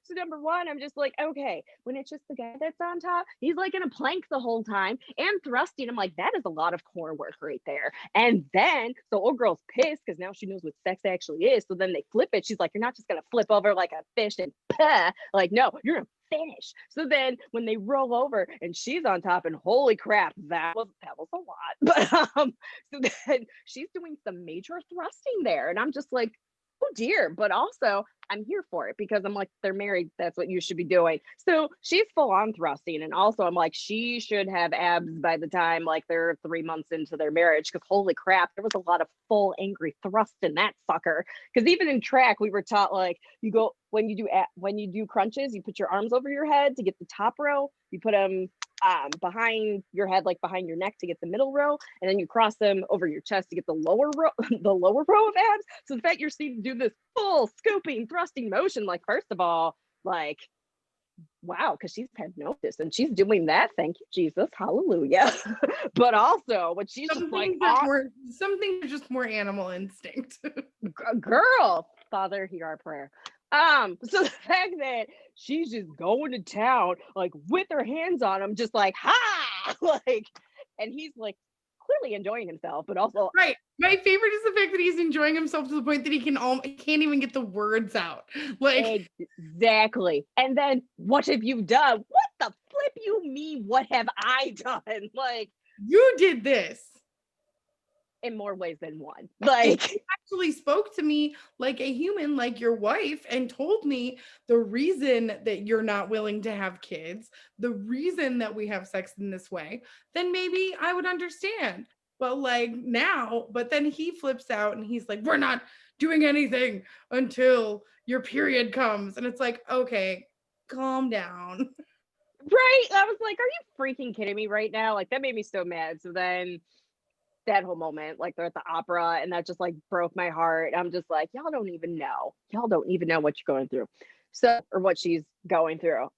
So number one, I'm just like, okay, when it's just the guy that's on top, he's like in a plank the whole time and thrusting. I'm like, that is a lot of core work right there. And then, so old girl's pissed because now she knows what sex actually is. So then they flip it. She's like, you're not just going to flip over like a fish and like, no, you're going to finish. So then when they roll over and she's on top, and holy crap, that was a lot. But so then she's doing some major thrusting there. And I'm just like, oh dear. But also I'm here for it because I'm like, they're married. That's what you should be doing. So she's full on thrusting. And also I'm like, she should have abs by the time like they're 3 months into their marriage. Cause holy crap, there was a lot of full angry thrust in that sucker. Cause even in track, we were taught like you go, when you do crunches, you put your arms over your head to get the top row. You put them behind your head, like behind your neck to get the middle row, and then you cross them over your chest to get the lower row, the lower row of abs. So the fact you're seeing do this full scooping, thrusting motion, like first of all, like wow, because she's hypnosis and she's doing that. Thank you, Jesus, hallelujah. But also, when she's just like, some things are just more animal instinct. girl, Father, hear our prayer. So the fact that she's just going to town, like with her hands on him, just like, ha, like, and he's like clearly enjoying himself, but also Right. My favorite is the fact that he's enjoying himself to the point that he can't even get the words out. Like exactly. And then what have you done? What the flip you mean? What have I done? Like, you did this in more ways than one. Like, you actually spoke to me like a human, like your wife, and told me the reason that you're not willing to have kids, the reason that we have sex in this way, then maybe I would understand. But like now, but then he flips out and he's like, we're not doing anything until your period comes. And it's like, okay, calm down. right? I was like, are you freaking kidding me right now? Like, that made me so mad. So then that whole moment, like they're at the opera, and that just like broke my heart. I'm just like, y'all don't even know what you're going through. So, or what she's going through.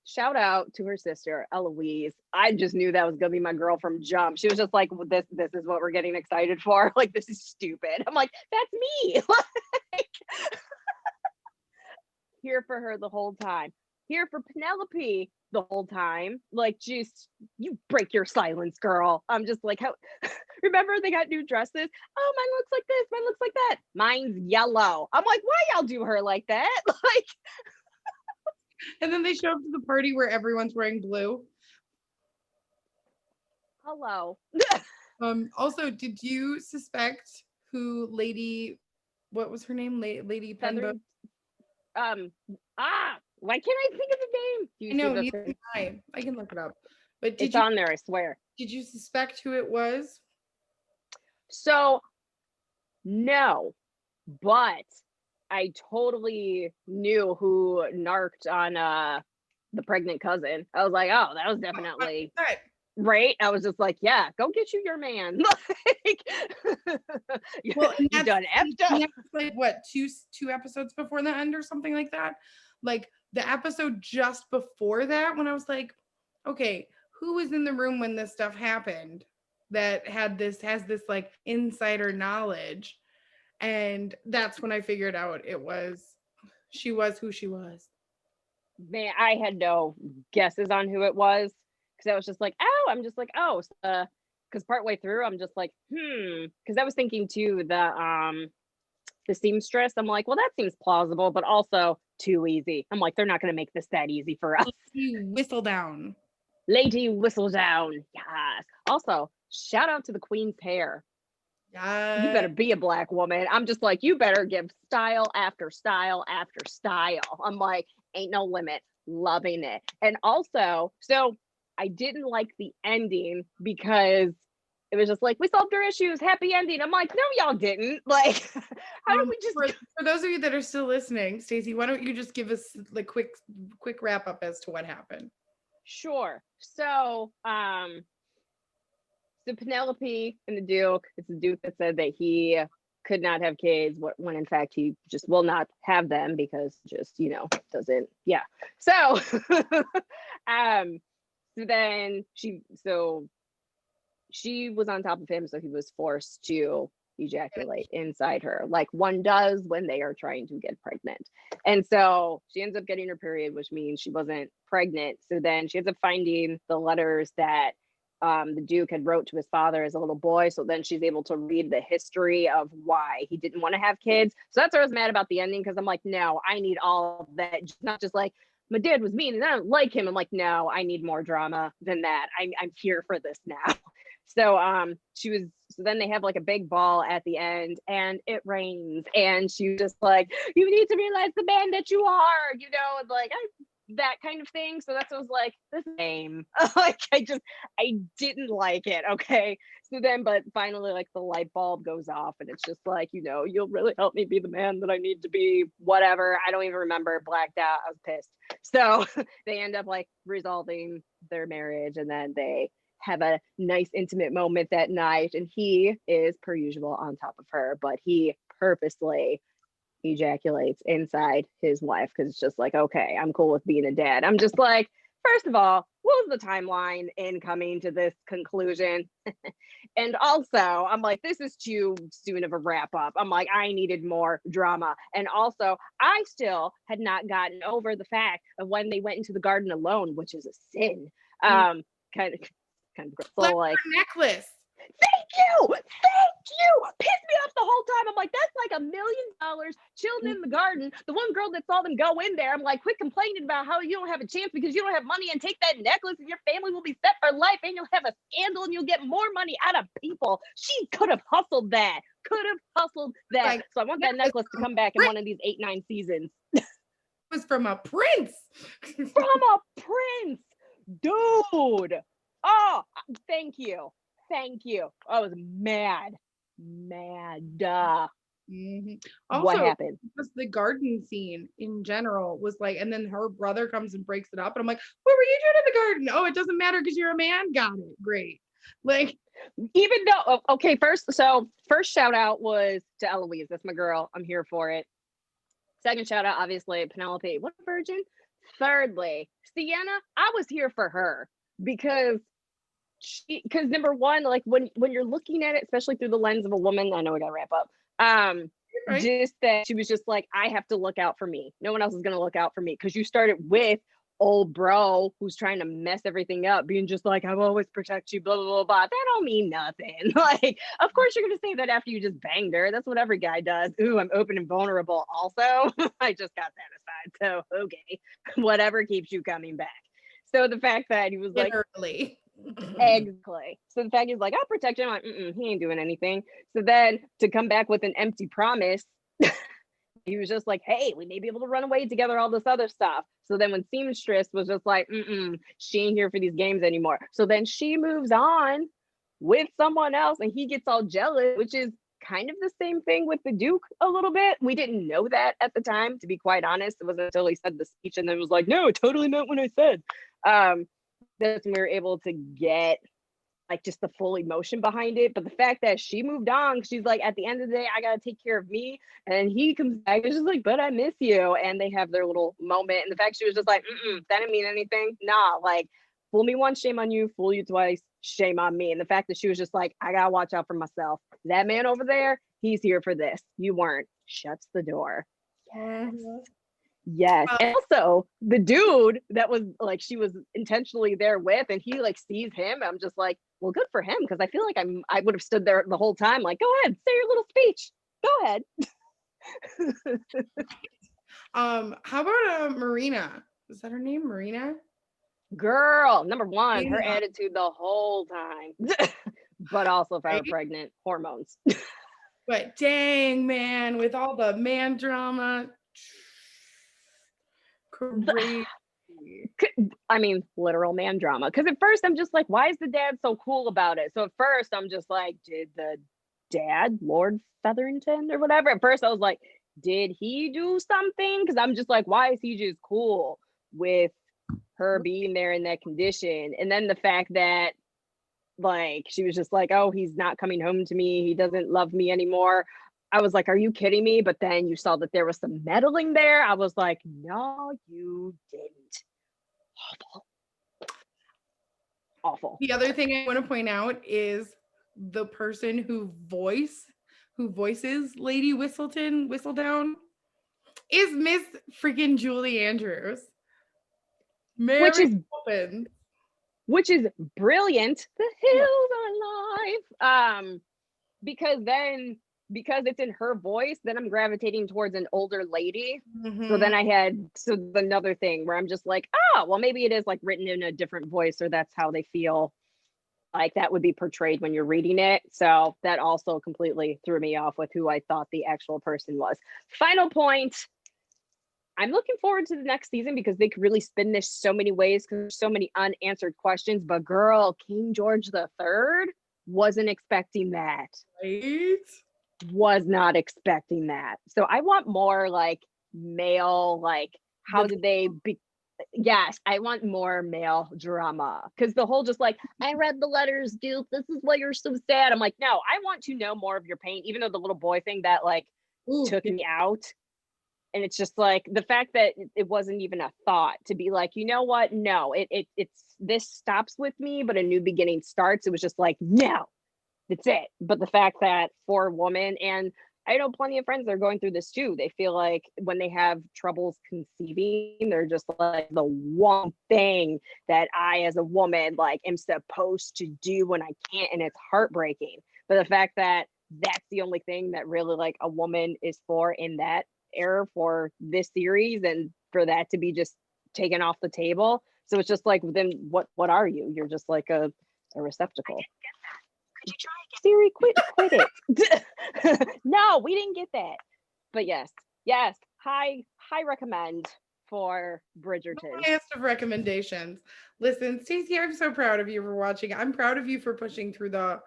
Shout out to her sister Eloise. I just knew that was gonna be my girl from jump. She was just like, this is what we're getting excited for. Like, this is stupid. I'm like, that's me. Like, here for her the whole time. Here for Penelope the whole time. Like, just you break your silence, girl. I'm just like, how remember they got new dresses? Oh, mine looks like this, mine looks like that. Mine's yellow. I'm like, why y'all do her like that? Like, And then they show up to the party where everyone's wearing blue. hello. Also, did you suspect who what was her name? Lady Penbo? Why can't I think of the name? Do you I know, see neither can I can look it up. But it's on there, I swear. Did you suspect who it was? So no, but I totally knew who narked on the pregnant cousin. I was like, oh, that was definitely right. I was just like, yeah, go get you your man. Like, Well, you done effed up. Like what, two episodes before the end or something like that? Like the episode just before that, when I was like, okay, who was in the room when this stuff happened that has this like insider knowledge? And that's when I figured out she was who she was. Man, I had no guesses on who it was because I was just like, oh, I'm just like, oh, because partway through I'm just like, because I was thinking too the seamstress. I'm like, well, that seems plausible, but also too easy. I'm like, they're not going to make this that easy for us. Whistledown. Lady Whistledown. Yes. Also, shout out to the queen's hair. You better be a black woman. I'm just like, you better give style after style after style. I'm like, ain't no limit. Loving it. And also, so I didn't like the ending because it was just like, we solved our issues, happy ending. I'm like, no, y'all didn't. Like, how do we just for those of you that are still listening, Stacey, why don't you just give us the quick wrap up as to what happened? Sure. So Penelope and the Duke, it's the Duke that said that he could not have kids when in fact he just will not have them because just, doesn't. Yeah. So so then she was on top of him, so he was forced to ejaculate inside her, like one does when they are trying to get pregnant. And so she ends up getting her period, which means she wasn't pregnant. So then she ends up finding the letters that the Duke had wrote to his father as a little boy. So then she's able to read the history of why he didn't want to have kids. So that's why I was mad about the ending, because I'm like, no, I need all of that, not just like, my dad was mean and I don't like him. I'm like, no, I need more drama than that. I'm here for this now. So so then they have like a big ball at the end and it rains and she was just like, you need to realize the man that you are, and like that kind of thing. So that's what I was like, this game. Like I didn't like it. Okay. So then, but finally like the light bulb goes off and it's just like, you'll really help me be the man that I need to be, whatever. I don't even remember, blacked out. I was pissed. So they end up like resolving their marriage and then they have a nice intimate moment that night, and he is per usual on top of her, but he purposely ejaculates inside his wife because it's just like, okay, I'm cool with being a dad. I'm just like, first of all, what was the timeline in coming to this conclusion? And also I'm like, this is too soon of a wrap up. I'm like, I needed more drama. And also I still had not gotten over the fact of when they went into the garden alone, which is a sin. Kind of so like necklace. Thank you. Pissed me off the whole time. I'm like, that's like $1 million chilling in the garden. The one girl that saw them go in there, I'm like, quit complaining about how you don't have a chance because you don't have money, and take that necklace and your family will be set for life and you'll have a scandal and you'll get more money out of people. She could have hustled that. Like, so I want that necklace to come back in one of these 8-9 seasons. It was from a prince. Dude. Oh, thank you. I was mad. Mm-hmm. Also, what happened? Just the garden scene in general was like, and then her brother comes and breaks it up, and I'm like, what were you doing in the garden? Oh, it doesn't matter because you're a man. Got it. Great. Like, even though, okay, first shout out was to Eloise. That's my girl. I'm here for it. Second shout out, obviously, Penelope. What a virgin. Thirdly, Sienna. I was here for her because number one, like when you're looking at it, especially through the lens of a woman, I know we gotta wrap up. Right. Just that she was just like, I have to look out for me. No one else is gonna look out for me, because you started with old bro who's trying to mess everything up, being just like, I will always protect you, blah blah blah blah. That don't mean nothing. Like, of course you're gonna say that after you just banged her. That's what every guy does. Ooh, I'm open and vulnerable. Also, I just got satisfied. So okay, whatever keeps you coming back. So the fact that he was literally. Exactly. So the fact he's like, I'll protect him. I'm like, he ain't doing anything. So then to come back with an empty promise, he was just like, hey, we may be able to run away together, all this other stuff. So then when Seamstress was just like, she ain't here for these games anymore. So then she moves on with someone else and he gets all jealous, which is kind of the same thing with the Duke a little bit. We didn't know that at the time, to be quite honest. It wasn't until he said the speech and then was like, no, I totally meant what I said. That's when we were able to get like just the full emotion behind it. But the fact that she moved on, she's like, at the end of the day, I gotta take care of me. And he comes back and she's like, but I miss you. And they have their little moment. And the fact she was just like, that didn't mean anything. Nah, like, fool me once, shame on you. Fool you twice, shame on me. And the fact that she was just like, I gotta watch out for myself. That man over there, he's here for this. You weren't. Shuts the door. Yes. And also the dude that was like, she was intentionally there with, and he like sees him. I'm just like, well, good for him, because I feel like I would have stood there the whole time like, go ahead, say your little speech, go ahead. How about Marina? Is that her name, Marina? Girl, number one, her attitude the whole time. But also if I were pregnant, hormones. But dang, man, with all the man drama, crazy. I mean, literal man drama. Because at first I'm just like, why is the dad so cool about it? So at first I'm just like, did the dad, Lord Featherington or whatever? At first I was like, did he do something? Because I'm just like, why is he just cool with her being there in that condition? And then the fact that like she was just like, oh, he's not coming home to me, he doesn't love me anymore. I was like, are you kidding me? But then you saw that there was some meddling there. I was like, no, you didn't. Awful. The other thing I want to point out is the person who voices Lady Whistledown is Miss freaking Julie Andrews. Mary Poppins. Which is brilliant. The hills are alive. Because it's in her voice, then I'm gravitating towards an older lady. So then another thing where I'm just like, oh, well, maybe it is like written in a different voice, or that's how they feel like that would be portrayed when you're reading it. So that also completely threw me off with who I thought the actual person was. Final point. I'm looking forward to the next season because they could really spin this so many ways because there's so many unanswered questions. But girl, King George III wasn't expecting that. Right? Was not expecting that. So I want more like male, like how did they be? Yes, I want more male drama because the whole just like, I read the letters, Duke, this is why you're so sad. I'm like, no, I want to know more of your pain, even though the little boy thing that like took me out. And it's just like the fact that it wasn't even a thought to be like, you know what? No, it's this stops with me, but a new beginning starts. It was just like, no, that's it. But the fact that for a woman, and I know plenty of friends that are going through this too, they feel like when they have troubles conceiving, they're just like the one thing that I as a woman like am supposed to do when I can't, and it's heartbreaking. But the fact that that's the only thing that really like a woman is for in that era for this series, and for that to be just taken off the table. So it's just like, then what are you? You're just like a receptacle. Could you try again? Siri, quit it. No, we didn't get that. But yes, high recommend for Bridgerton. Highest of recommendations. Listen, Stacey, I'm so proud of you for watching. I'm proud of you for pushing through the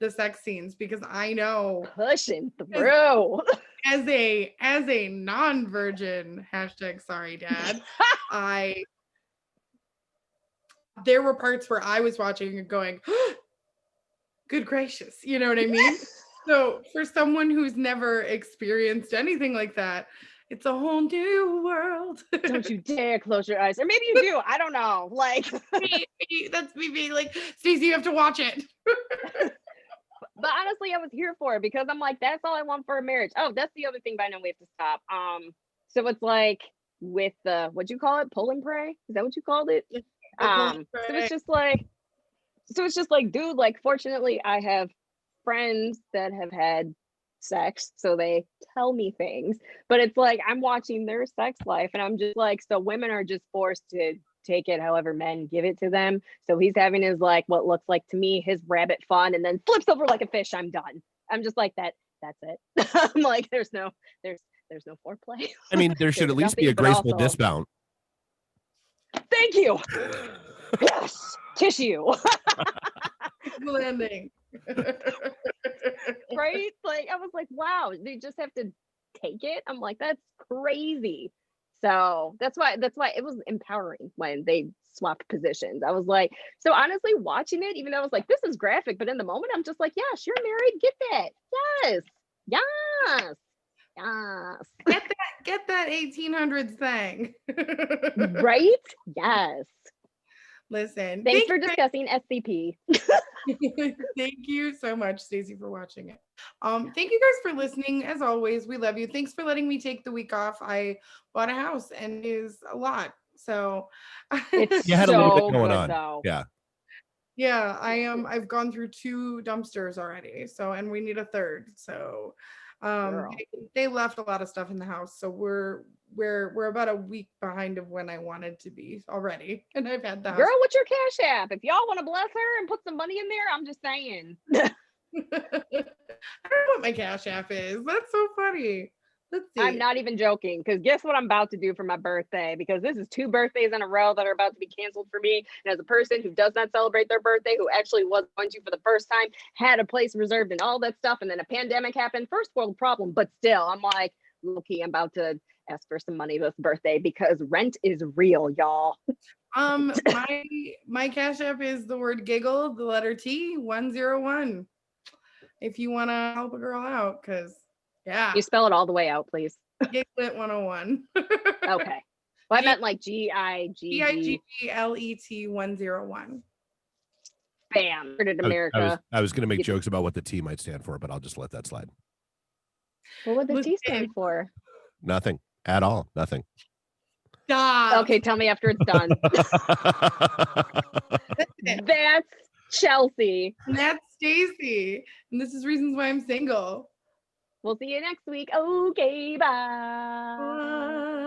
sex scenes because I know pushing through as a non-virgin #sorry dad, there were parts where I was watching and going, oh, good gracious, you know what I mean? So for someone who's never experienced anything like that, it's a whole new world. Don't you dare close your eyes. Or maybe you do. I don't know. Like that's me being like, Stacey, you have to watch it. But honestly, I was here for it because I'm like, that's all I want for a marriage. Oh, that's the other thing, but I know we have to stop. So it's like with the, what'd you call it? Pull and pray? Is that what you called it? So it's just like, dude, like, fortunately I have friends that have had sex, so they tell me things, but it's like, I'm watching their sex life and I'm just like, so women are just forced to take it however men give it to them. So he's having his like what looks like to me his rabbit fun and then flips over like a fish. I'm done. I'm just like that's it. I'm like there's no foreplay. I mean, there should at least be a graceful dismount. Thank you. Yes, tissue. Landing. Right? Like I was like, wow, they just have to take it. I'm like, that's crazy. So that's why it was empowering when they swapped positions. I was like, so honestly, watching it, even though I was like, this is graphic, but in the moment, I'm just like, yes, you're married. Get that. Yes. Get that 1800s thing. Right? Yes. Listen. Thanks for discussing SCP. Thank you so much, Stacey, for watching it. Thank you guys for listening. As always, we love you. Thanks for letting me take the week off. I bought a house and it is a lot. So it's you had so a little bit going good, on. Though. Yeah, I've gone through 2 dumpsters already. So, and we need a third. So they left a lot of stuff in the house. So we're about a week behind of when I wanted to be already. And I've had the house. Girl, what's your Cash App? If y'all want to bless her and put some money in there, I'm just saying. I don't know what my Cash App is. That's so funny. Let's see. I'm not even joking, because guess what I'm about to do for my birthday? Because this is 2 birthdays in a row that are about to be canceled for me. And as a person who does not celebrate their birthday, who actually was going to for the first time, had a place reserved and all that stuff, and then a pandemic happened, first world problem, but still, I'm like, low-key, I'm about to ask for some money this birthday because rent is real, y'all. My Cash App is the word giggle, the letter T, 101. If you want to help a girl out, because yeah, You spell it all the way out, please. Giglet 101. Okay. Well, I meant like G-I-G-G. Giglet 101. Bam. Heard it, I America. was going to make You- jokes about what the T might stand for, but I'll just let that slide. What would the Listen. T stand for? Nothing at all. Nothing. Stop. Okay, tell me after it's done. Listen. That's Chelsea. And that's Stacy. And this is reasons why I'm single. We'll see you next week. Okay, bye. Bye.